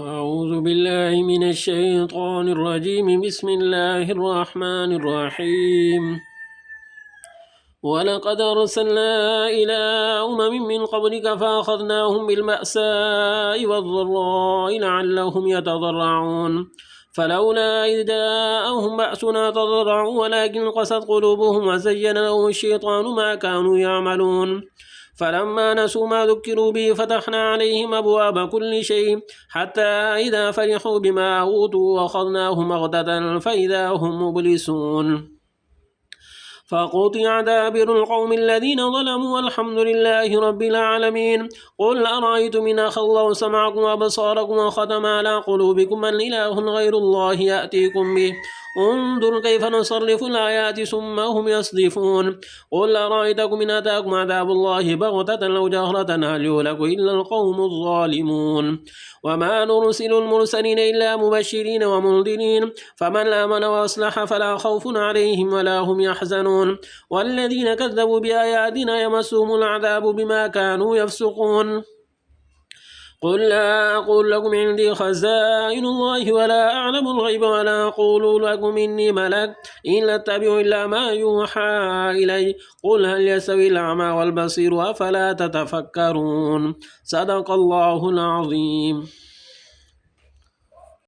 أعوذ بالله من الشيطان الرجيم. بسم الله الرحمن الرحيم. ولقد أرسلنا إلى أمم من قبلك فأخذناهم بالبأساء والضراء لعلهم يتضرعون فلولا إذ جاءهم بأسنا تضرعوا ولكن قست قلوبهم وزين لهم الشيطان ما كانوا يعملون فلما نسوا ما ذكروا به فتحنا عليهم أبواب كل شيء حتى إذا فرحوا بما أوتوا أخذناهم بغتة فإذا هم مبلسون فقطع دابر القوم الذين ظلموا والحمد لله رب العالمين. قل أرأيتم إن أخذ الله سمعكم وأبصاركم وختم على قلوبكم من إله غير الله يأتيكم به انظر كيف نصرف الآيات ثم هم يصدفون. قل أرأيتكم إن أتاكم عذاب الله بغتة لو جهرة هل يهلك إلا القوم الظالمون. وما نرسل المرسلين إلا مبشرين ومنذرين فمن آمن وأصلح فلا خوف عليهم ولا هم يحزنون والذين كذبوا بآياتنا يمسهم العذاب بما كانوا يفسقون. قل لا أقول لكم عندي خزائن الله ولا أعلم الغيب ولا أقول لكم إني ملك إن أتبع إلا ما يوحى إلي. قل هل يستوي الأعمى والبصير أفلا تتفكرون. صدق الله العظيم.